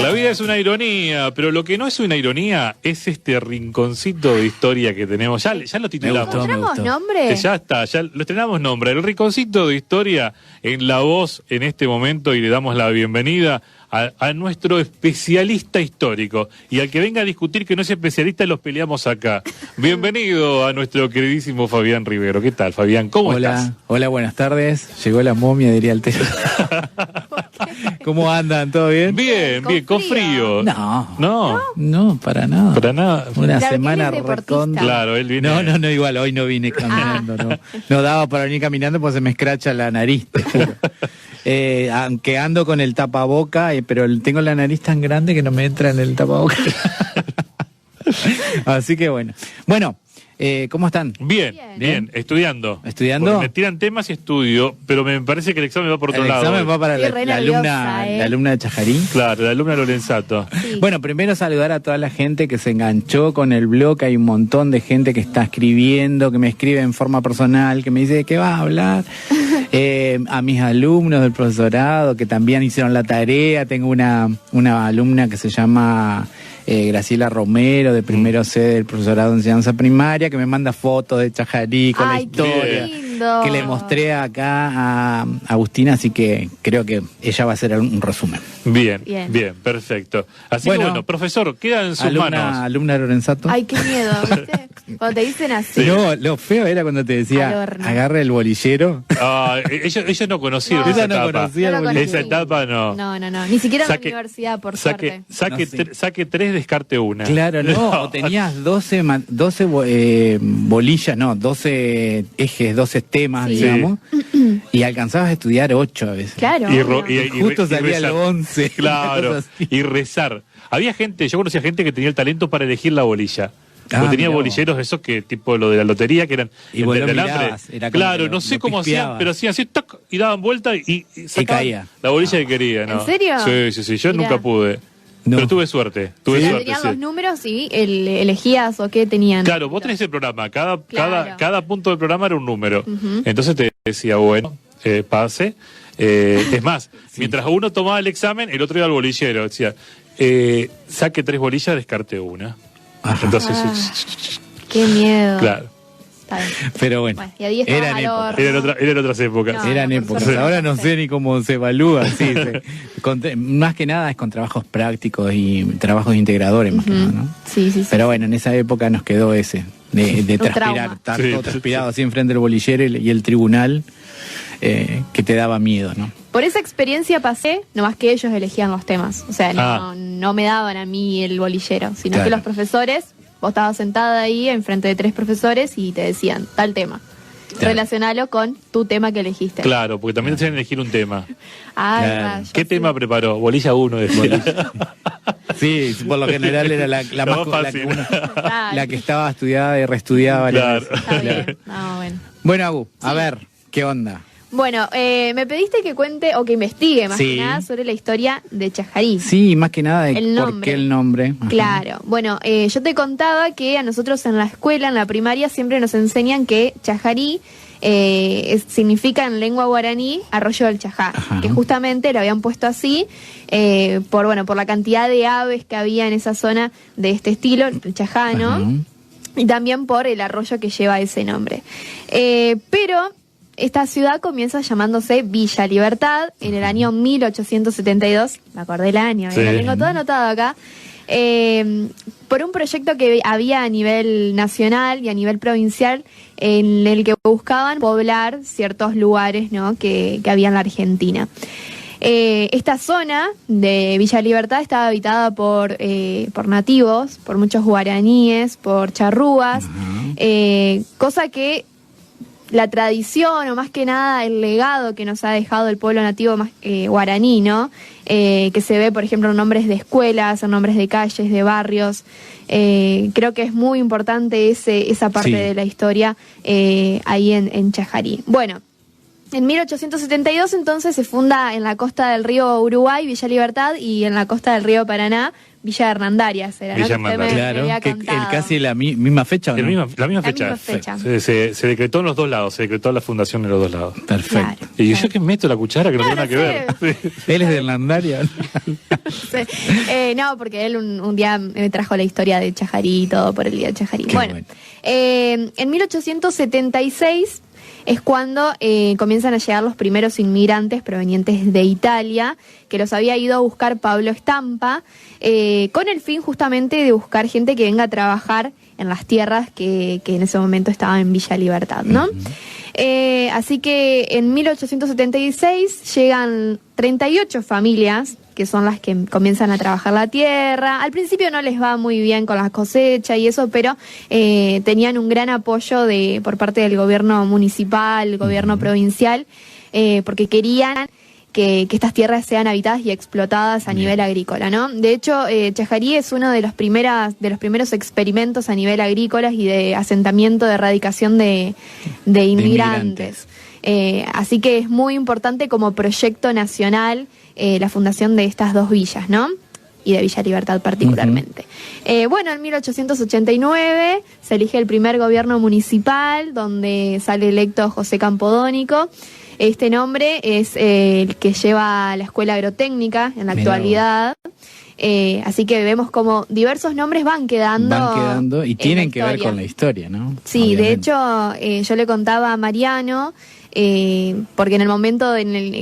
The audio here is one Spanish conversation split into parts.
La vida es una ironía, pero lo que no es una ironía es este rinconcito de historia que tenemos. Ya lo titulamos. ¿Tenemos nombre? Ya está, ya lo estrenamos nombre. El rinconcito de historia en La Voz en este momento, y le damos la bienvenida a nuestro especialista histórico. Y al que venga a discutir que no es especialista, los peleamos acá. Bienvenido a nuestro queridísimo Fabián Rivero. ¿Qué tal, Fabián? ¿Cómo estás? Hola, buenas tardes. Llegó la momia, diría el texto. ¿Cómo andan? ¿Todo bien? Bien, bien, con frío. No, para nada. Para nada. Una Claro, semana él es deportista. recontra. Claro, él viene. No, igual, hoy no vine caminando, no daba para venir caminando porque se me escracha la nariz, te juro. Aunque ando con el tapaboca, pero tengo la nariz tan grande que no me entra en el tapaboca. Así que bueno. ¿Cómo están? Bien, estudiando. ¿Estudiando? Porque me tiran temas y estudio, pero me parece que el examen va por otro lado. El examen va para Estoy re la alumna de Chajarí. Claro, la alumna Lorenzato. Sí. Bueno, primero saludar a toda la gente que se enganchó con el blog. Hay un montón de gente que está escribiendo, que me escribe en forma personal, que me dice, ¿de qué vas a hablar? A mis alumnos del profesorado que también hicieron la tarea. Tengo una alumna que se llama Graciela Romero, de primero C del profesorado de enseñanza primaria, que me manda fotos de Chajarí con la historia que le mostré acá a Agustina, así que creo que ella va a hacer un resumen. Bien, perfecto. Así que bueno, profesor, queda en sus manos. Alumna de Lorenzato. Ay, qué miedo, ¿viste? Cuando te dicen así. No, lo feo era cuando te decía, agarra el bolillero. Ellos no conocieron No, esa ella no etapa. conocía el bolillero. Esa etapa no. No. Ni siquiera en la universidad, por suerte. Saque 3, descarte 1. Claro, no. O tenías 12 bolillas, 12 ejes, 12 temas, digamos, y alcanzabas a estudiar 8 a veces. Claro. Y justo salía el 11. Claro, y rezar. Había gente, yo conocía gente que tenía el talento para elegir la bolilla. Porque tenía bolilleros esos que, tipo lo de la lotería, que eran y vos lo mirabas, claro, no sé cómo hacían, pero hacían así, toc, y daban vuelta y caía. La bolilla que quería, ¿no? ¿En serio? Sí, yo nunca pude. No. Pero tuve suerte. Tenían los números y elegías o qué tenían. Claro, vos tenés el programa, cada punto del programa era un número. Entonces te decía, bueno, pase. Es más, mientras uno tomaba el examen, el otro iba al bolillero. Decía, saque 3 bolillas, descarte 1. Entonces, qué miedo. Claro. Está bien. Pero bueno, Y ahí eran otras épocas. Eran épocas. Ahora no sé ni cómo se evalúa. Sí, más que nada es con trabajos prácticos y trabajos integradores, más que nada, ¿no? Sí. Pero bueno, en esa época nos quedó ese, de transpirar, estar todo transpirado así enfrente del bolillero y el tribunal, que te daba miedo, ¿no? Por esa experiencia pasé, nomás que ellos elegían los temas. O sea, no me daban a mí el bolillero, sino que los profesores, vos estabas sentada ahí enfrente de 3 profesores y te decían tal tema. Relacionalo con tu tema que elegiste. Claro, porque también te hacían elegir un tema. ¿Qué tema preparó? Bolilla 1, decía. Sí, por lo general era la más fácil. La que estaba estudiada y reestudiada varias veces. Está bien. Bueno, Agu, a ver, ¿qué onda? Bueno, me pediste que cuente o que investigue más que nada sobre la historia de Chajarí. Sí, más que nada de por qué el nombre. Ajá. Claro. Bueno, yo te contaba que a nosotros en la escuela, en la primaria, siempre nos enseñan que Chajarí significa en lengua guaraní arroyo del Chajá, que justamente lo habían puesto así por la cantidad de aves que había en esa zona de este estilo, el Chajá, ¿no? Y también por el arroyo que lleva ese nombre. Pero esta ciudad comienza llamándose Villa Libertad en el año 1872, me acordé el año, lo tengo todo anotado acá, por un proyecto que había a nivel nacional y a nivel provincial en el que buscaban poblar ciertos lugares, ¿no?, que había en la Argentina. Esta zona de Villa Libertad estaba habitada por nativos, por muchos guaraníes, por charrúas, cosa que la tradición, o más que nada el legado que nos ha dejado el pueblo nativo más guaraní, ¿no? Que se ve, por ejemplo, en nombres de escuelas, en nombres de calles, de barrios. Creo que es muy importante esa parte de la historia ahí en Chajarí. Bueno, en 1872 entonces se funda en la costa del río Uruguay Villa Libertad y en la costa del río Paraná Villa Hernandarias era, Villa ¿no? Que usted me Claro, había que contado. casi la misma fecha, ¿o no? La misma fecha. misma fecha. Se decretó en los dos lados, se decretó la fundación en los dos lados. Perfecto. Claro. Y yo que meto la cuchara que no tiene nada que ver. Sí. Él es de Hernandaria. Sí. No, porque él un día me trajo la historia de Chajarí y todo por el día de Chajarí. Qué Bueno, bueno. en 1876 es cuando comienzan a llegar los primeros inmigrantes provenientes de Italia, que los había ido a buscar Pablo Estampa, con el fin justamente de buscar gente que venga a trabajar en las tierras que en ese momento estaban en Villa Libertad, ¿no? Así que en 1876 llegan 38 familias, que son las que comienzan a trabajar la tierra. Al principio no les va muy bien con la cosecha y eso, pero tenían un gran apoyo por parte del gobierno municipal, el gobierno provincial, porque querían que estas tierras sean habitadas y explotadas a nivel agrícola, ¿no? De hecho, Chajarí es uno de los primeros experimentos a nivel agrícola y de asentamiento de erradicación de inmigrantes. Así que es muy importante como proyecto nacional la fundación de estas dos villas, ¿no? Y de Villa Libertad particularmente. Bueno, en 1889 se elige el primer gobierno municipal, donde sale electo José Campodónico. Este nombre es el que lleva la Escuela Agrotécnica en la actualidad. Así que vemos como diversos nombres van quedando y tienen que ver con la historia, ¿no? Sí, Obviamente. de hecho, yo le contaba a Mariano, porque en el momento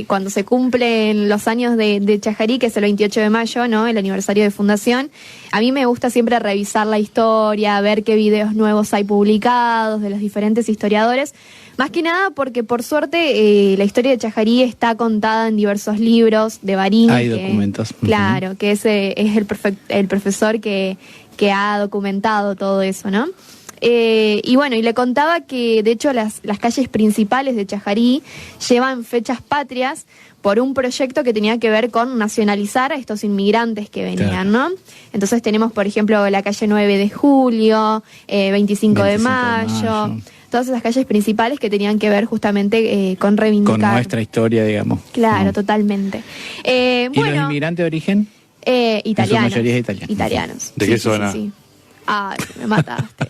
cuando se cumplen los años de Chajarí, que es el 28 de mayo, ¿no? El aniversario de fundación, a mí me gusta siempre revisar la historia, ver qué videos nuevos hay publicados de los diferentes historiadores. Más que nada porque, por suerte, la historia de Chajarí está contada en diversos libros de Barín. Hay documentos. Claro, que ese es el profesor que ha documentado todo eso, ¿no? Y bueno, y le contaba que, de hecho, las calles principales de Chajarí llevan fechas patrias por un proyecto que tenía que ver con nacionalizar a estos inmigrantes que venían, ¿no? Entonces tenemos, por ejemplo, la calle 9 de julio, 25 de mayo... Todas esas calles principales que tenían que ver justamente con reivindicar. Con nuestra historia, digamos. Claro, totalmente. ¿Y los inmigrantes de origen? Italianos. En su mayoría es Italianos. ¿De qué zona? Sí. Ay, me mataste.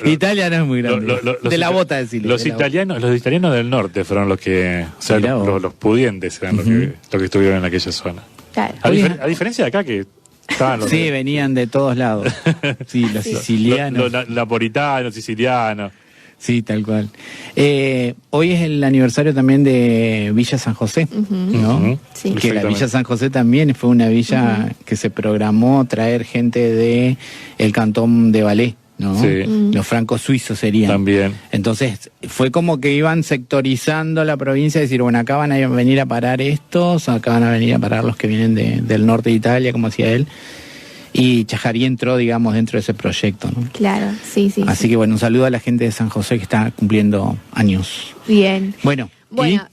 Italia no es muy grande. De la bota, decirle. Los italianos del norte fueron los que... O sea, los pudientes eran los que estuvieron en aquella zona. Claro. A diferencia de acá que... Sí, venían de todos lados. Sí, los sicilianos. Los napolitanos, sicilianos. Sí, tal cual. Hoy es el aniversario también de Villa San José, ¿no? Sí. Que la Villa San José también fue una villa que se programó traer gente de el cantón de Valais, ¿no? Sí. Los francos suizos serían. También. Entonces, fue como que iban sectorizando la provincia, decir, bueno, acá van a venir a parar estos, acá van a venir a parar los que vienen del norte de Italia, como decía él. Y Chajarí entró, digamos, dentro de ese proyecto, ¿no? Claro, sí. Así que, bueno, un saludo a la gente de San José que está cumpliendo años. Bien. Bueno,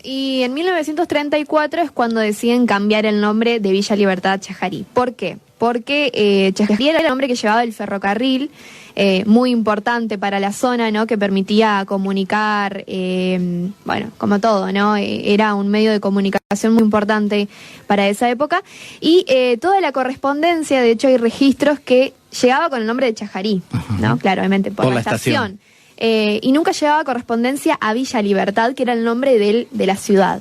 y en 1934 es cuando deciden cambiar el nombre de Villa Libertad a Chajarí. ¿Por qué? Porque Chajarí era el nombre que llevaba el ferrocarril, muy importante para la zona, ¿no? Que permitía comunicar, bueno, como todo, ¿no? Era un medio de comunicación muy importante para esa época. Y toda la correspondencia, de hecho hay registros que llegaba con el nombre de Chajarí, ¿no? Claro, obviamente, por la estación. Y nunca llegaba correspondencia a Villa Libertad, que era el nombre de la ciudad.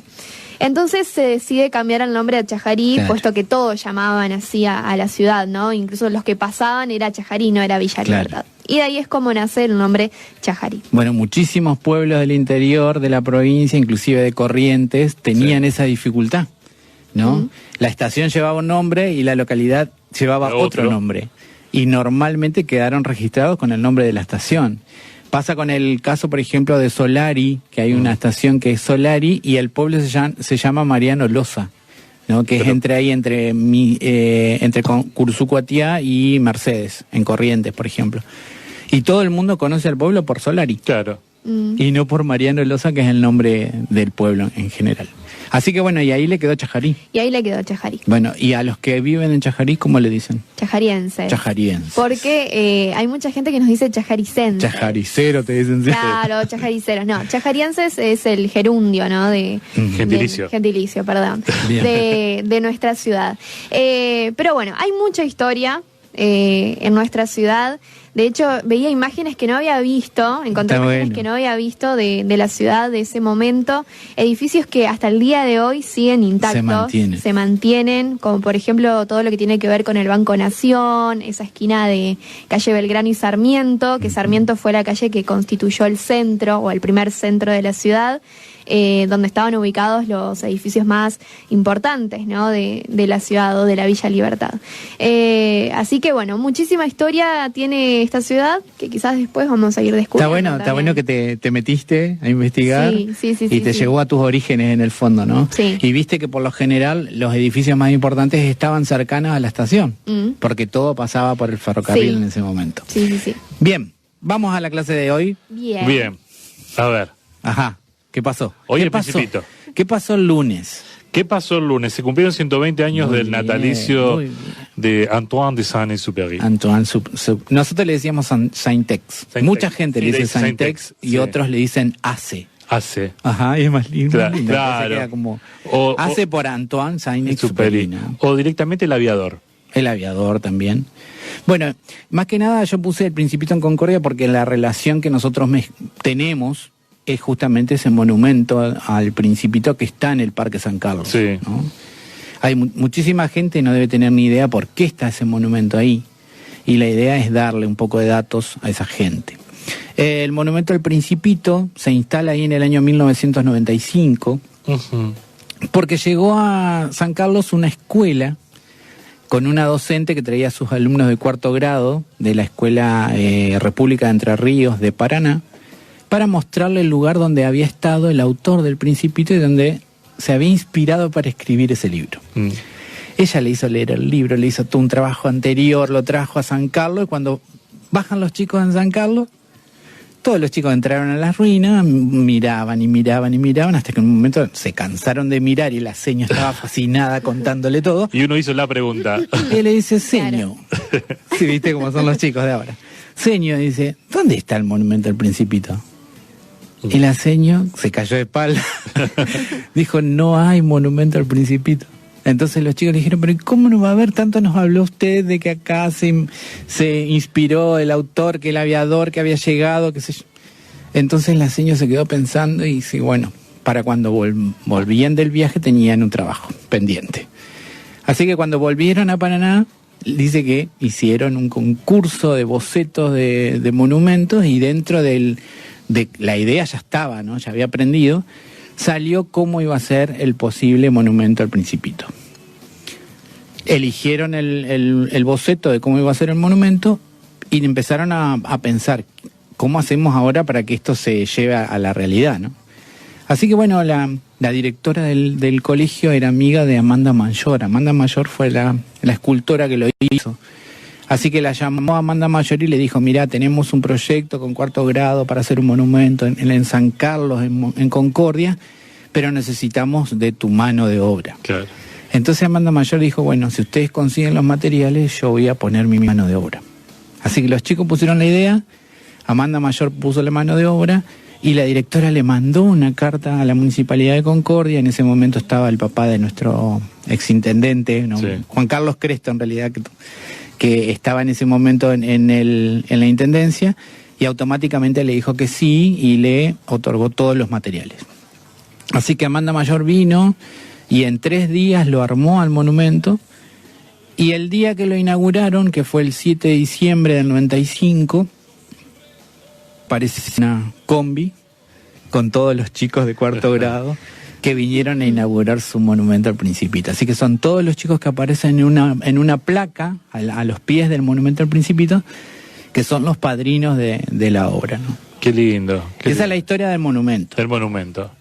Entonces se decide cambiar el nombre a Chajarí, claro, puesto que todos llamaban así a la ciudad, ¿no? Incluso los que pasaban era Chajarí, no era Villa Libertad. Y de ahí es como nace el nombre Chajarí. Bueno, muchísimos pueblos del interior de la provincia, inclusive de Corrientes, tenían esa dificultad, ¿no? La estación llevaba un nombre y la localidad llevaba otro nombre. Y normalmente quedaron registrados con el nombre de la estación. Pasa con el caso, por ejemplo, de Solari, que hay una estación que es Solari y el pueblo se llama Mariano Loza, ¿no? Que es entre Cursucuatiá y Mercedes, en Corrientes, por ejemplo. Y todo el mundo conoce al pueblo por Solari. Claro. y no por Mariano Loza, que es el nombre del pueblo en general. Así que bueno, y ahí le quedó Chajarí. Y ahí le quedó Chajarí. Bueno, y a los que viven en Chajarí, ¿cómo le dicen? Chajarienses. Chajarienses. Porque hay mucha gente que nos dice chajaricense. Chajaricero te dicen. Sí. Claro, chajariceros. No, chajarienses es el gerundio, ¿no? Gentilicio. Gentilicio, perdón. Bien. De nuestra ciudad. Pero bueno, hay mucha historia en nuestra ciudad. De hecho, veía imágenes que no había visto, encontré imágenes que no había visto de la ciudad de ese momento, edificios que hasta el día de hoy siguen intactos, se mantienen, como por ejemplo todo lo que tiene que ver con el Banco Nación, esa esquina de calle Belgrano y Sarmiento, que Sarmiento fue la calle que constituyó el centro o el primer centro de la ciudad, donde estaban ubicados los edificios más importantes, ¿no? de la ciudad o de la Villa Libertad. Así que bueno, muchísima historia tiene esta ciudad que quizás después vamos a ir descubriendo. Está bueno que te metiste a investigar sí, y te llegó a tus orígenes en el fondo, ¿no? Sí. Y viste que por lo general los edificios más importantes estaban cercanos a la estación, porque todo pasaba por el ferrocarril en ese momento. Sí. Bien, vamos a la clase de hoy. Bien. A ver. Ajá. ¿Qué pasó? Hoy ¿Qué el pasó? Principito. ¿Qué pasó el lunes? ¿Qué pasó el lunes? Se cumplieron 120 años Muy del bien, natalicio muy bien. de Antoine de Saint-Exupéry. Antoine nosotros le decíamos Saint-Ex. Mucha gente le dice Saint-Ex y otros le dicen Ace. Ace. Ajá, y es más lindo. Claro. Queda como O Ace por Antoine Saint-Exupéry, ¿no? O directamente el aviador. El aviador también. Bueno, más que nada yo puse el Principito en Concordia porque la relación que nosotros tenemos es justamente ese monumento al Principito que está en el Parque San Carlos. Sí. ¿no? Hay muchísima gente, no debe tener ni idea por qué está ese monumento ahí. Y la idea es darle un poco de datos a esa gente. El monumento al Principito se instala ahí en el año 1995 porque llegó a San Carlos una escuela con una docente que traía a sus alumnos de 4º grado de la Escuela República de Entre Ríos de Paraná, para mostrarle el lugar donde había estado el autor del Principito y donde se había inspirado para escribir ese libro. Ella le hizo leer el libro, le hizo todo un trabajo anterior, lo trajo a San Carlos, y cuando bajan los chicos en San Carlos, todos los chicos entraron a las ruinas, miraban, hasta que en un momento se cansaron de mirar y la seño estaba fascinada contándole todo. Y uno hizo la pregunta. Y le dice, seño, sí, viste cómo son los chicos de ahora. Seño dice, ¿dónde está el monumento al Principito? Y la seño se cayó de espalda. Dijo, no hay monumento al Principito. Entonces los chicos le dijeron, pero ¿cómo no va a haber? Tanto nos habló usted de que acá se inspiró el autor, que el aviador que había llegado, qué sé yo. Entonces la seño se quedó pensando y dice, bueno, para cuando volvían del viaje tenían un trabajo pendiente. Así que cuando volvieron a Paraná, dice que hicieron un concurso de bocetos de monumentos y dentro de la idea ya estaba, ¿no? Ya había aprendido, salió cómo iba a ser el posible monumento al Principito. Eligieron el boceto de cómo iba a ser el monumento y empezaron a pensar cómo hacemos ahora para que esto se lleve a la realidad, ¿no? Así que bueno, la directora del colegio era amiga de Amanda Mayor. Amanda Mayor fue la escultora que lo hizo. Así que la llamó a Amanda Mayor y le dijo, mirá, tenemos un proyecto con 4º grado para hacer un monumento en San Carlos, en Concordia, pero necesitamos de tu mano de obra. Claro. Entonces Amanda Mayor dijo, bueno, si ustedes consiguen los materiales, yo voy a poner mi mano de obra. Así que los chicos pusieron la idea, Amanda Mayor puso la mano de obra y la directora le mandó una carta a la Municipalidad de Concordia. En ese momento estaba el papá de nuestro exintendente, ¿no? Sí. Juan Carlos Cresto, en realidad, que estaba en ese momento en la Intendencia, y automáticamente le dijo que sí y le otorgó todos los materiales. Así que Amanda Mayor vino y en 3 días lo armó al monumento, y el día que lo inauguraron, que fue el 7 de diciembre del 95, apareció una combi con todos los chicos de 4º grado que vinieron a inaugurar su monumento al Principito. Así que son todos los chicos que aparecen en una placa a los pies del monumento al Principito, que son los padrinos de la obra, ¿no? Qué lindo. Esa es la historia del monumento. Del monumento.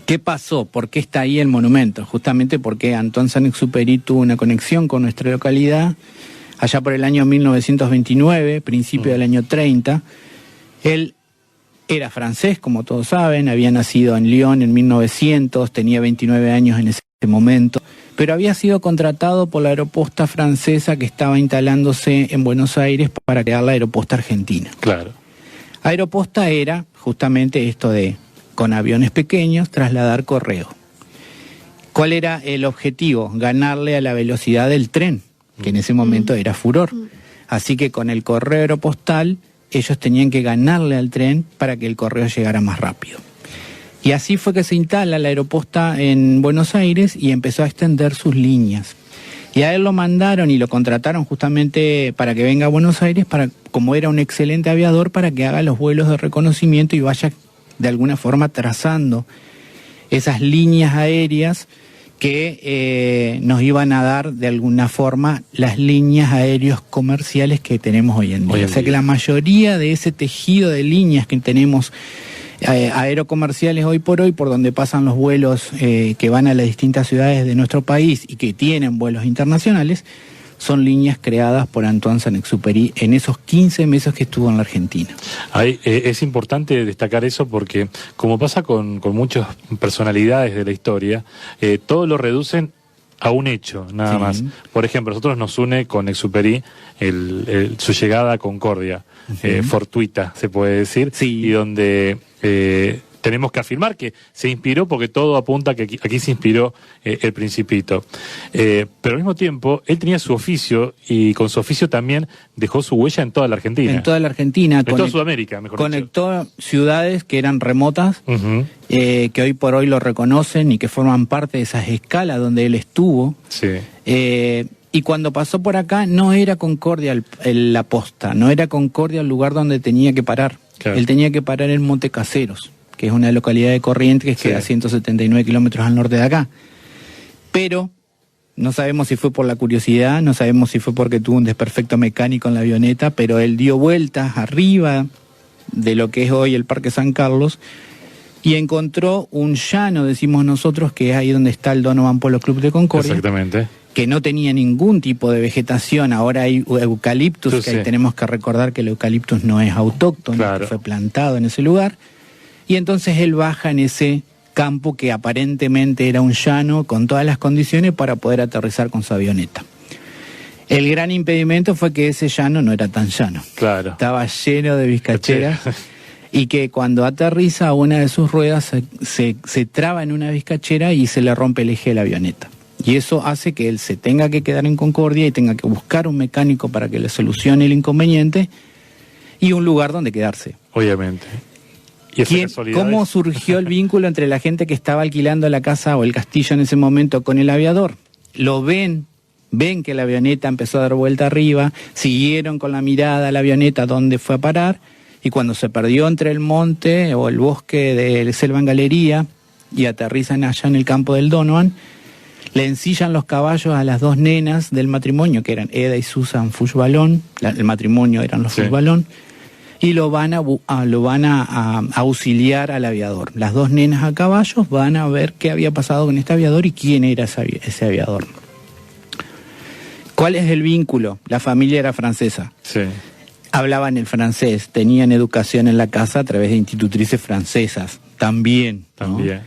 ¿Qué pasó? ¿Por qué está ahí el monumento? Justamente porque Antoine Saint-Exupéry tuvo una conexión con nuestra localidad allá por el año 1929, principio del año 30. Él Era francés, como todos saben, había nacido en Lyon en 1900, tenía 29 años en ese momento, pero había sido contratado por la aeroposta francesa que estaba instalándose en Buenos Aires para crear la aeroposta argentina. Claro. Aeroposta era justamente esto de, con aviones pequeños, trasladar correo. ¿Cuál era el objetivo? Ganarle a la velocidad del tren, que en ese momento era furor. Así que con el correo aeropostal, ellos tenían que ganarle al tren para que el correo llegara más rápido. Y así fue que se instala la aeroposta en Buenos Aires y empezó a extender sus líneas. Y a él lo mandaron y lo contrataron justamente para que venga a Buenos Aires, como era un excelente aviador, para que haga los vuelos de reconocimiento y vaya de alguna forma trazando esas líneas aéreas que nos iban a dar de alguna forma las líneas aéreas comerciales que tenemos hoy en día. O sea que la mayoría de ese tejido de líneas que tenemos aerocomerciales hoy por donde pasan los vuelos que van a las distintas ciudades de nuestro país y que tienen vuelos internacionales, son líneas creadas por Antoine Saint-Exupéry en esos 15 meses que estuvo en la Argentina. Es importante destacar eso porque, como pasa con muchas personalidades de la historia, todo lo reducen a un hecho, nada más. Por ejemplo, nosotros nos une con Exupéry su llegada a Concordia, fortuita, se puede decir, y donde tenemos que afirmar que se inspiró, porque todo apunta que aquí se inspiró el Principito. Pero al mismo tiempo, él tenía su oficio y con su oficio también dejó su huella en toda la Argentina. En toda la Argentina. En toda Sudamérica, mejor dicho. Conectó ciudades que eran remotas, que hoy por hoy lo reconocen y que forman parte de esas escalas donde él estuvo. Sí. Y cuando pasó por acá, no era Concordia la posta, no era Concordia el lugar donde tenía que parar. Claro. Él tenía que parar en Monte Caseros, que es una localidad de Corrientes que queda a 179 kilómetros al norte de acá. Pero no sabemos si fue por la curiosidad, no sabemos si fue porque tuvo un desperfecto mecánico en la avioneta, pero él dio vueltas arriba de lo que es hoy el Parque San Carlos y encontró un llano, decimos nosotros, que es ahí donde está el Donovan Polo Club de Concordia. Exactamente. Que no tenía ningún tipo de vegetación. Ahora hay eucaliptus, que ahí tenemos que recordar que el eucaliptus no es autóctono, claro, fue plantado en ese lugar. Y entonces él baja en ese campo que aparentemente era un llano con todas las condiciones para poder aterrizar con su avioneta. El gran impedimento fue que ese llano no era tan llano. Claro. Estaba lleno de vizcacheras y que cuando aterriza una de sus ruedas se traba en una vizcachera y se le rompe el eje de la avioneta. Y eso hace que él se tenga que quedar en Concordia y tenga que buscar un mecánico para que le solucione el inconveniente y un lugar donde quedarse. Obviamente. ¿Cómo surgió el vínculo entre la gente que estaba alquilando la casa o el castillo en ese momento con el aviador? Lo ven que la avioneta empezó a dar vuelta arriba, siguieron con la mirada a la avioneta donde fue a parar, y cuando se perdió entre el monte o el bosque de Selva en Galería y aterrizan allá en el campo del Donovan, le ensillan los caballos a las dos nenas del matrimonio, que eran Eda y Susan Fuchbalón, el matrimonio eran los Fuchbalón, y lo van a auxiliar al aviador. Las dos nenas a caballos van a ver qué había pasado con este aviador y quién era ese aviador. ¿Cuál es el vínculo? La familia era francesa. Sí. Hablaban el francés, tenían educación en la casa a través de institutrices francesas, también. También.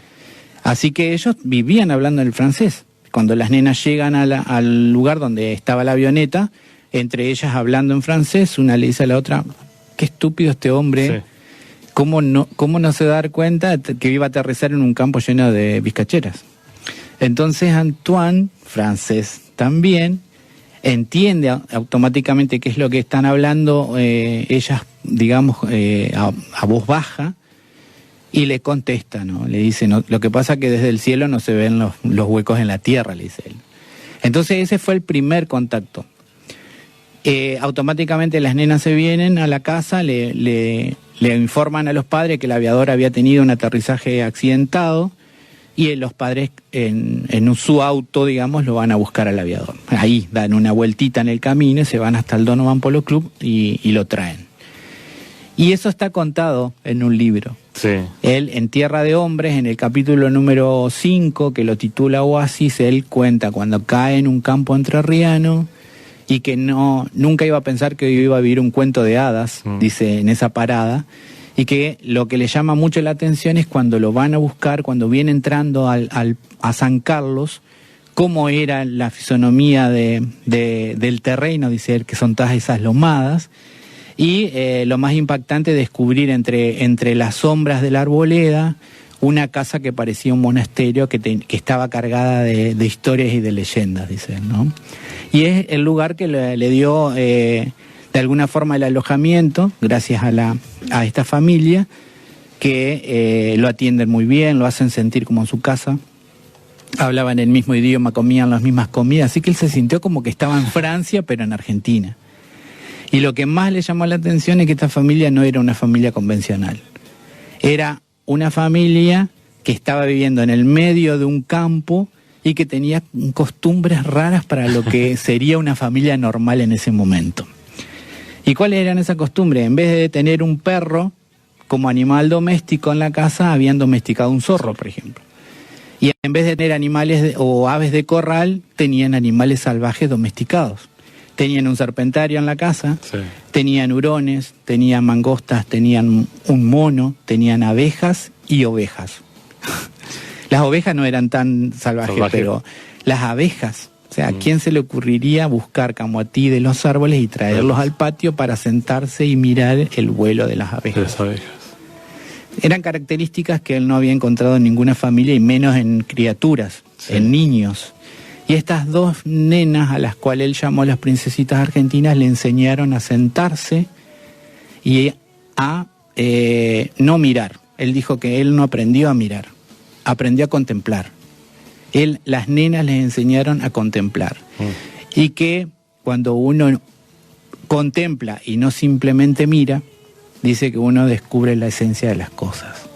Así que ellos vivían hablando el francés. Cuando las nenas llegan al lugar donde estaba la avioneta, entre ellas hablando en francés, una le dice a la otra: qué estúpido este hombre, sí. ¿Cómo no se da cuenta que iba a aterrizar en un campo lleno de vizcacheras? Entonces Antoine, francés también, entiende automáticamente qué es lo que están hablando ellas, digamos, a voz baja, y le contesta, ¿no? Le dice, no, lo que pasa es que desde el cielo no se ven los huecos en la tierra, le dice él. Entonces ese fue el primer contacto. Automáticamente las nenas se vienen a la casa, le informan a los padres que el aviador había tenido un aterrizaje accidentado, y los padres en su auto, digamos, lo van a buscar al aviador. Ahí dan una vueltita en el camino, se van hasta el Donovan Polo Club y lo traen. Y eso está contado en un libro. Sí. Él, en Tierra de Hombres, en el capítulo número 5, que lo titula Oasis, él cuenta cuando cae en un campo entrerriano y que nunca iba a pensar que iba a vivir un cuento de hadas, dice en esa parada, y que lo que le llama mucho la atención es cuando lo van a buscar, cuando viene entrando a San Carlos, cómo era la fisonomía del terreno, dice él, que son todas esas lomadas, y lo más impactante, descubrir entre las sombras de la arboleda una casa que parecía un monasterio que estaba cargada de historias y de leyendas, dice él, ¿no? Y es el lugar que le dio de alguna forma el alojamiento, gracias a esta familia, que lo atienden muy bien, lo hacen sentir como en su casa, hablaban el mismo idioma, comían las mismas comidas, así que él se sintió como que estaba en Francia, pero en Argentina. Y lo que más le llamó la atención es que esta familia no era una familia convencional, era una familia que estaba viviendo en el medio de un campo y que tenía costumbres raras para lo que sería una familia normal en ese momento. ¿Y cuáles eran esas costumbres? En vez de tener un perro como animal doméstico en la casa, habían domesticado un zorro, por ejemplo. Y en vez de tener animales o aves de corral, tenían animales salvajes domesticados. Tenían un serpentario en la casa, sí. Tenían hurones, tenían mangostas, tenían un mono, tenían abejas y ovejas. Las ovejas no eran tan salvajes, pero las abejas, o sea, ¿a quién se le ocurriría buscar camoatí de los árboles y traerlos al patio para sentarse y mirar el vuelo de las abejas? Las abejas. Eran características que él no había encontrado en ninguna familia y menos en criaturas, sí. En niños. Y estas dos nenas, a las cuales él llamó las princesitas argentinas, le enseñaron a sentarse y a no mirar. Él dijo que él no aprendió a mirar, aprendió a contemplar. Las nenas les enseñaron a contemplar. Y que cuando uno contempla y no simplemente mira, dice que uno descubre la esencia de las cosas.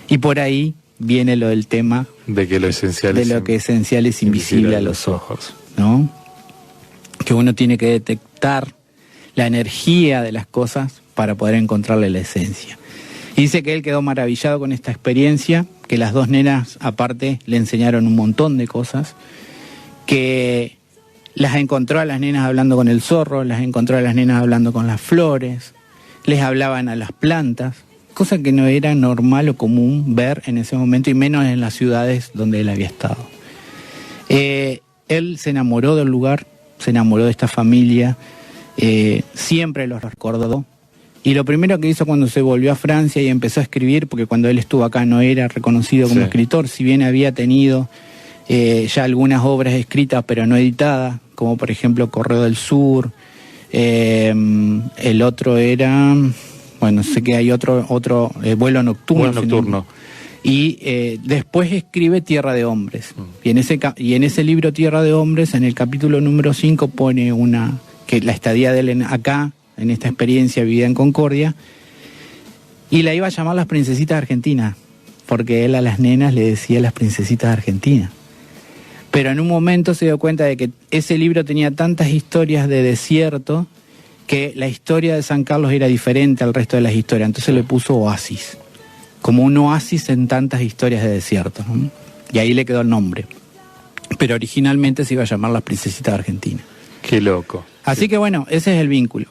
Y por ahí viene lo del tema de que lo esencial es invisible a los ojos, ¿no? Que uno tiene que detectar la energía de las cosas para poder encontrarle la esencia. Y dice que él quedó maravillado con esta experiencia, que las dos nenas aparte le enseñaron un montón de cosas, que las encontró a las nenas hablando con el zorro, las encontró a las nenas hablando con las flores, les hablaban a las plantas, cosa que no era normal o común ver en ese momento, y menos en las ciudades donde él había estado. Él se enamoró del lugar, se enamoró de esta familia, siempre los recordó, y lo primero que hizo cuando se volvió a Francia y empezó a escribir, porque cuando él estuvo acá no era reconocido como escritor, si bien había tenido ya algunas obras escritas pero no editadas, como por ejemplo Correo del Sur, el otro era... Bueno, sé que hay otro Vuelo Nocturno. Vuelo Nocturno. Y después escribe Tierra de Hombres. Y en ese libro Tierra de Hombres, en el capítulo número 5, pone que la estadía de él acá, en esta experiencia vivida en Concordia, y la iba a llamar Las Princesitas Argentinas, porque él a las nenas le decía Las Princesitas Argentinas. Pero en un momento se dio cuenta de que ese libro tenía tantas historias de desierto, que la historia de San Carlos era diferente al resto de las historias, entonces le puso Oasis, como un oasis en tantas historias de desierto, ¿no? Y ahí le quedó el nombre. Pero originalmente se iba a llamar Las Princesitas Argentinas. Qué loco. Así que bueno, ese es el vínculo.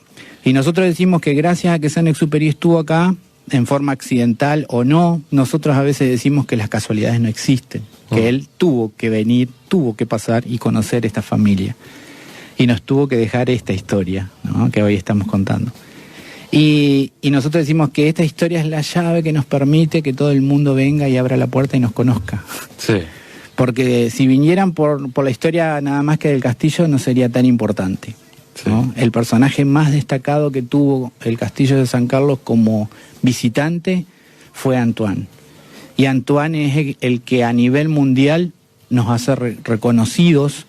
Y nosotros decimos que gracias a que Saint-Exupéry estuvo acá, en forma accidental o no, nosotros a veces decimos que las casualidades no existen, que él tuvo que venir, tuvo que pasar y conocer esta familia. Y nos tuvo que dejar esta historia, ¿no?, que hoy estamos contando. Y nosotros decimos que esta historia es la llave que nos permite que todo el mundo venga y abra la puerta y nos conozca. Sí. Porque si vinieran por la historia nada más que del castillo, no sería tan importante, ¿no? El personaje más destacado que tuvo el castillo de San Carlos como visitante fue Antoine. Y Antoine es el que a nivel mundial nos hace reconocidos,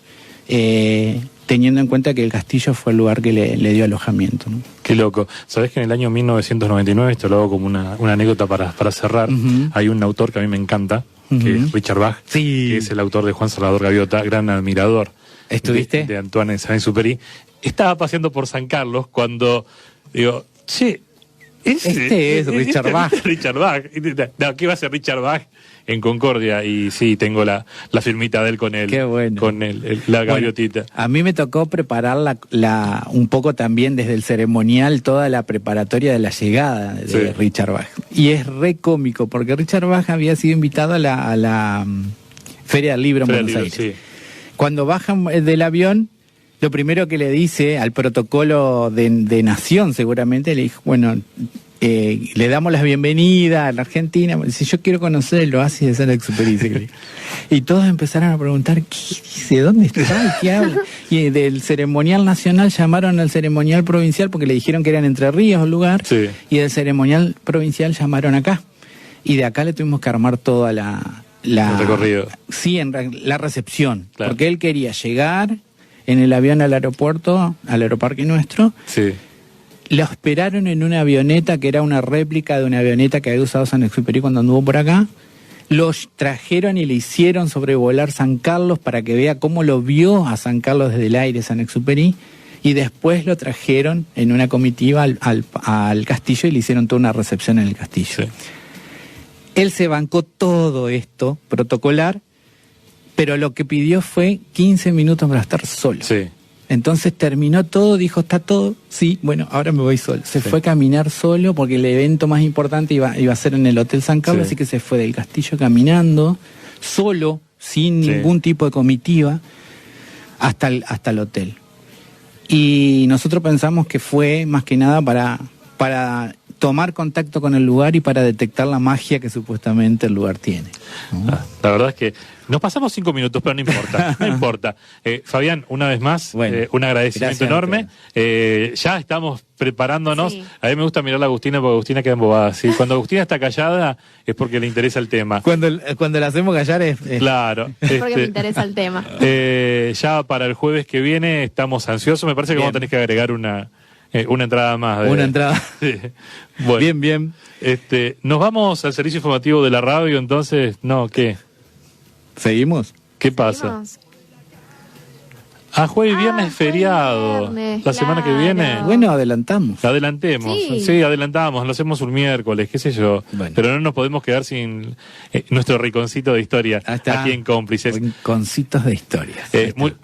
teniendo en cuenta que el castillo fue el lugar que le dio alojamiento, ¿no? Qué loco. Sabés que en el año 1999, esto lo hago como una anécdota para cerrar, hay un autor que a mí me encanta, que es Richard Bach, que es el autor de Juan Salvador Gaviota, gran admirador. ¿Estuviste? De Antoine Saint-Exupéry. Estaba paseando por San Carlos cuando digo, che, este es Richard Bach. Richard Bach. No, ¿qué va a ser Richard Bach? en Concordia, y sí, tengo la firmita de él con él. Qué bueno. Con la gaviotita. Bueno, a mí me tocó preparar un poco también desde el ceremonial toda la preparatoria de la llegada de Richard Bach. Y es re cómico, porque Richard Bach había sido invitado a la Feria del Libro en Buenos Aires. Sí. Cuando bajan del avión, lo primero que le dice al protocolo de Nación, seguramente, le dijo, bueno, le damos la bienvenida a la Argentina. Dice, yo quiero conocer el oasis de Saint-Exupéry. Y todos empezaron a preguntar, ¿qué dice? ¿Dónde está? ¿Qué habla? Y del ceremonial nacional llamaron al ceremonial provincial porque le dijeron que era en Entre Ríos el lugar. Sí. Y del ceremonial provincial llamaron acá. Y de acá le tuvimos que armar toda el recorrido. Sí, la recepción. Claro. Porque él quería llegar en el avión al aeropuerto, al aeroparque nuestro. Sí. Lo esperaron en una avioneta que era una réplica de una avioneta que había usado Saint-Exupéry cuando anduvo por acá. Los trajeron y le hicieron sobrevolar San Carlos para que vea cómo lo vio a San Carlos desde el aire Saint-Exupéry. Y después lo trajeron en una comitiva al castillo y le hicieron toda una recepción en el castillo. Sí. Él se bancó todo esto protocolar, pero lo que pidió fue 15 minutos para estar solo. Sí. Entonces terminó todo, dijo, ¿está todo? Sí, bueno, ahora me voy solo. Se fue a caminar solo porque el evento más importante iba a ser en el Hotel San Carlos, así que se fue del castillo caminando, solo, sin ningún tipo de comitiva, hasta el hotel. Y nosotros pensamos que fue más que nada para tomar contacto con el lugar y para detectar la magia que supuestamente el lugar tiene. La verdad es que nos pasamos 5 minutos, pero no importa, no importa. Fabián, una vez más, un agradecimiento enorme. Ya estamos preparándonos. Sí. A mí me gusta mirar a Agustina porque Agustina queda embobada. ¿Sí? Cuando Agustina está callada es porque le interesa el tema. Cuando la hacemos callar es... Claro. Es porque me interesa el tema. Ya para el jueves que viene estamos ansiosos. Me parece que vamos a tener que agregar una entrada más. Una entrada. Sí. Bueno, bien. Nos vamos al servicio informativo de la radio, entonces, no, ¿qué? ¿Seguimos? ¿Qué pasa? Jueves y viernes feriado. La semana que viene. Bueno, adelantemos. Sí, adelantamos, lo hacemos un miércoles, qué sé yo. Bueno. Pero no nos podemos quedar sin nuestro rinconcito de historia aquí en Cómplices. Rinconcitos de historia.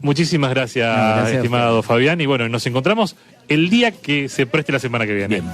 Muchísimas gracias, estimado Fabián. Y bueno, nos encontramos el día que se preste la semana que viene. Bien.